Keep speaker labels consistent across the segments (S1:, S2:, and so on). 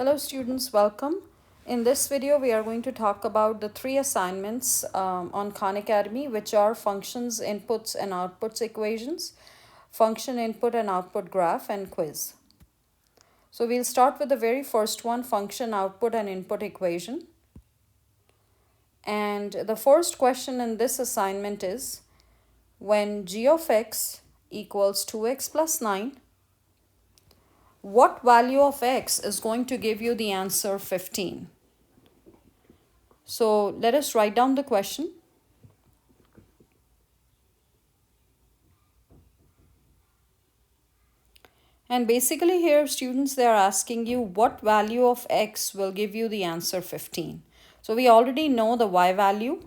S1: Hello students, welcome. In this video, we are going to talk about the three assignments on Khan Academy, which are functions, inputs and outputs equations, function input and output graph, and quiz. So we'll start with the very first one, function, output and input equation. And the first question in this assignment is, when g of x equals 2x plus 9, what value of x is going to give you the answer 15? So let us write down the question. And basically here students, they are asking you what value of x will give you the answer 15. So we already know the y value.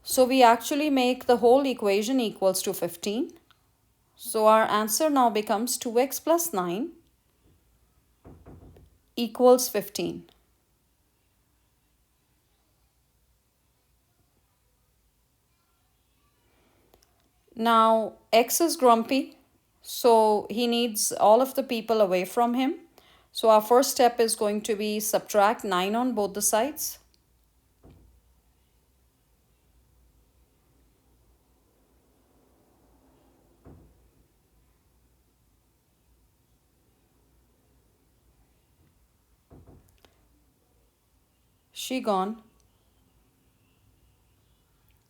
S1: So we actually make the whole equation equals to 15. So our answer now becomes 2x plus 9 equals 15. Now x is grumpy, so he needs all of the people away from him. So our first step is going to be subtract 9 on both the sides. She gone.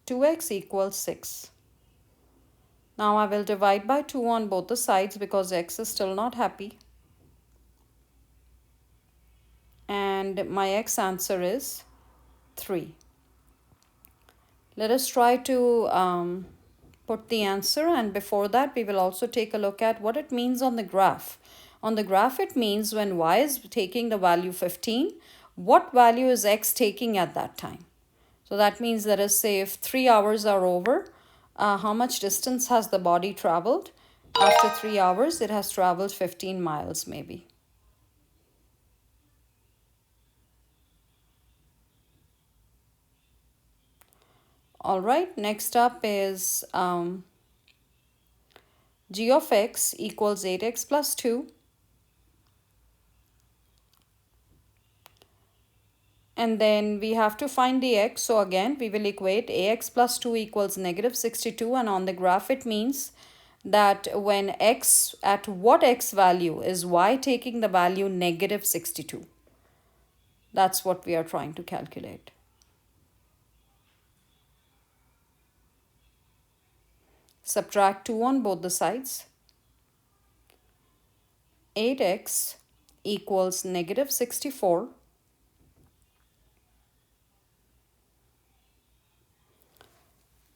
S1: 2x equals 6. Now I will divide by 2 on both the sides because x is still not happy. And my x answer is 3. Let us try to put the answer, and before that we will also take a look at what it means on the graph. On the graph it means when y is taking the value 15, what value is x taking at that time? So that means, let us say, if 3 hours are over, how much distance has the body traveled? After 3 hours, it has traveled 15 miles maybe. All right, next up is g of x equals 8x plus 2. And then we have to find the x. So again, we will equate ax plus 2 equals negative 62. And on the graph, it means that when x, at what x value is y taking the value negative 62? That's what we are trying to calculate. Subtract 2 on both the sides. 8x equals negative 64.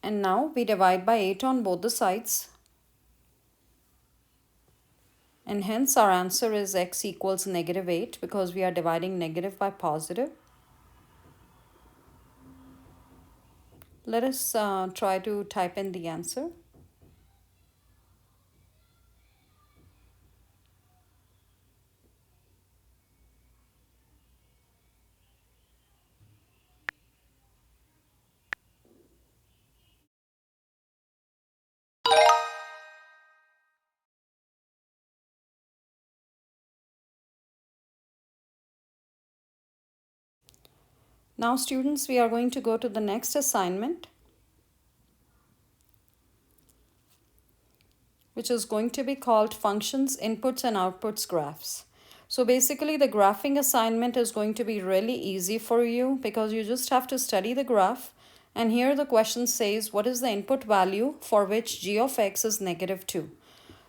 S1: And now we divide by 8 on both the sides. And hence our answer is x equals negative 8 because we are dividing negative by positive. Let us try to type in the answer. Now students, we are going to go to the next assignment, which is going to be called functions, inputs and outputs graphs. So basically the graphing assignment is going to be really easy for you because you just have to study the graph. And here the question says, what is the input value for which g of x is negative 2?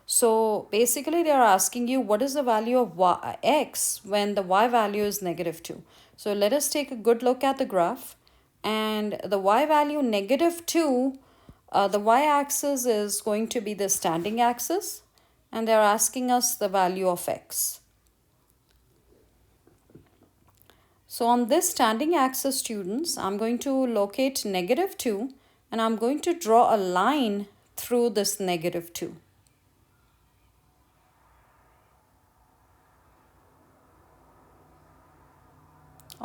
S1: So basically they are asking you what is the value of x when the y value is negative 2. So let us take a good look at the graph. And the y value negative 2, the y-axis is going to be the standing axis. And they're asking us the value of x. So on this standing axis, students, I'm going to locate negative 2. And I'm going to draw a line through this negative 2.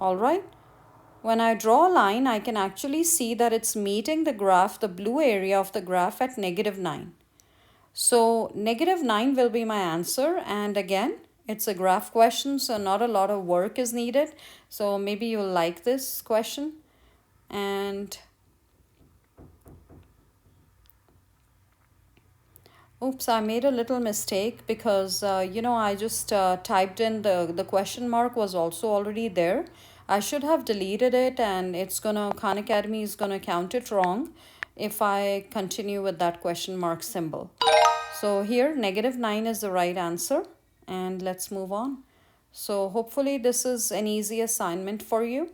S1: All right. When I draw a line, I can actually see that it's meeting the graph, the blue area of the graph at negative 9. So negative 9 will be my answer. And again, It's a graph question, so not a lot of work is needed. So maybe you'll like this question. And oops, I made a little mistake because I just typed in the question mark was also already there. I should have deleted it, and Khan Academy is gonna count it wrong if I continue with that question mark symbol. So here -9 is the right answer, and let's move on. So hopefully this is an easy assignment for you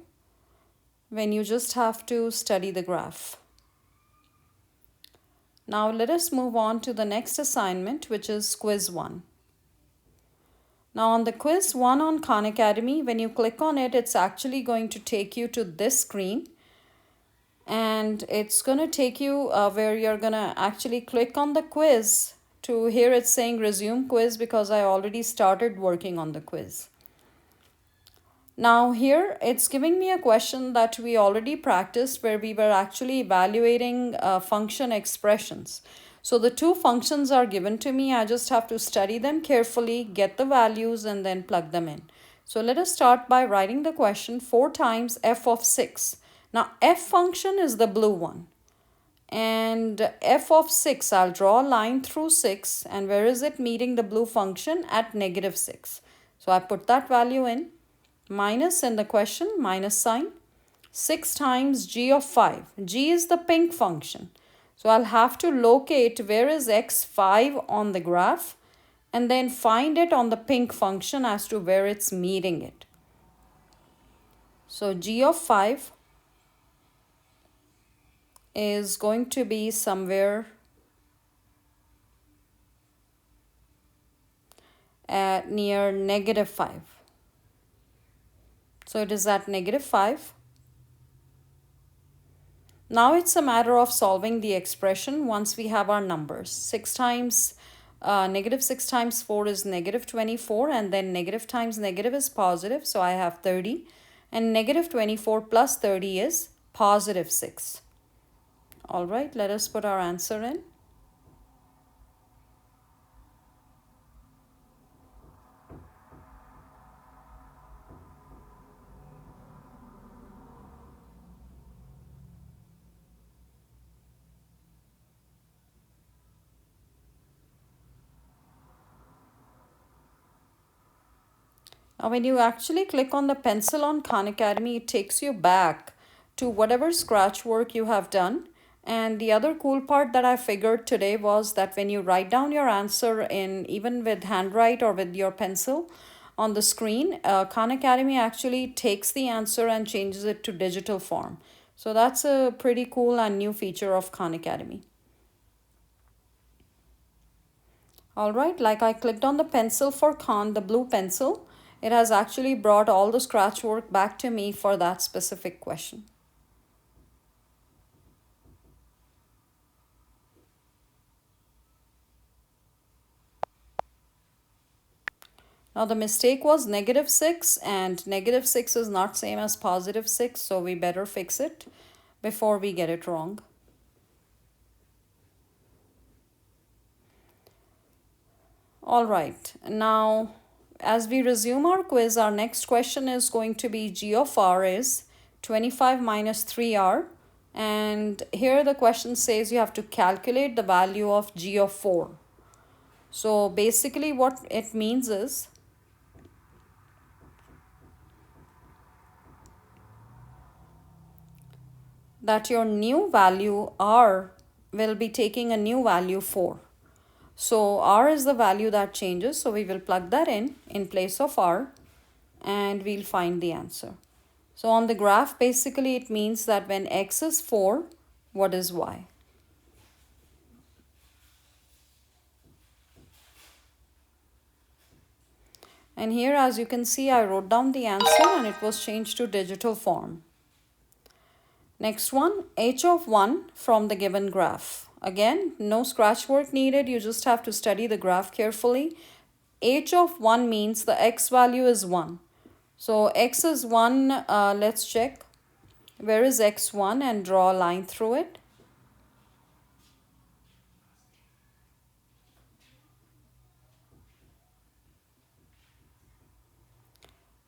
S1: when you just have to study the graph. Now let us move on to the next assignment, which is quiz 1. Now on the quiz 1 on Khan Academy, when you click on it, it's actually going to take you to this screen, and it's going to take you where you're going to actually click on the quiz. To here it's saying resume quiz because I already started working on the quiz. Now here it's giving me a question that we already practiced where we were actually evaluating function expressions. So the two functions are given to me. I just have to study them carefully, get the values, and then plug them in. So let us start by writing the question 4 times f of 6. Now f function is the blue one. And f of 6, I'll draw a line through 6. And where is it meeting the blue function? At -6. So I put that value in. Minus in the question, minus sign. 6 times g of 5. G is the pink function. So I'll have to locate where is x5 on the graph and then find it on the pink function as to where it's meeting it. So g of 5 is going to be somewhere at near -5. So it is at -5. Now it's a matter of solving the expression once we have our numbers. 6 times -6 times 4 is -24, and then negative times negative is positive, so I have 30, and -24 plus 30 is +6. All right, let us put our answer in. Now, when you actually click on the pencil on Khan Academy, it takes you back to whatever scratch work you have done. And the other cool part that I figured today was that when you write down your answer in even with handwrite or with your pencil on the screen, Khan Academy actually takes the answer and changes it to digital form. So that's a pretty cool and new feature of Khan Academy. All right, like I clicked on the pencil for Khan, the blue pencil, it has actually brought all the scratch work back to me for that specific question. Now the mistake was -6, and -6 is not same as +6, so we better fix it before we get it wrong. All right, now as we resume our quiz, our next question is going to be g of r is 25 minus 3r. And here the question says you have to calculate the value of g of 4. So basically what it means is that your new value r will be taking a new value 4. So r is the value that changes, so we will plug that in place of r, and we'll find the answer. So on the graph, basically it means that when x is 4, what is y? And here, as you can see, I wrote down the answer and it was changed to digital form. Next one, h of 1 from the given graph. Again, no scratch work needed. You just have to study the graph carefully. H of 1 means the x value is 1. So x is 1. Let's check. Where is x1 and draw a line through it.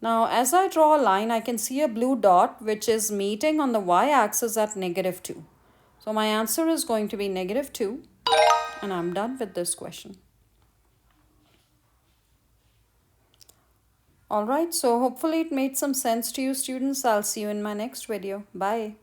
S1: Now, as I draw a line, I can see a blue dot which is meeting on the y-axis at -2. So my answer is going to be -2, and I'm done with this question. Alright, so hopefully it made some sense to you students. I'll see you in my next video. Bye.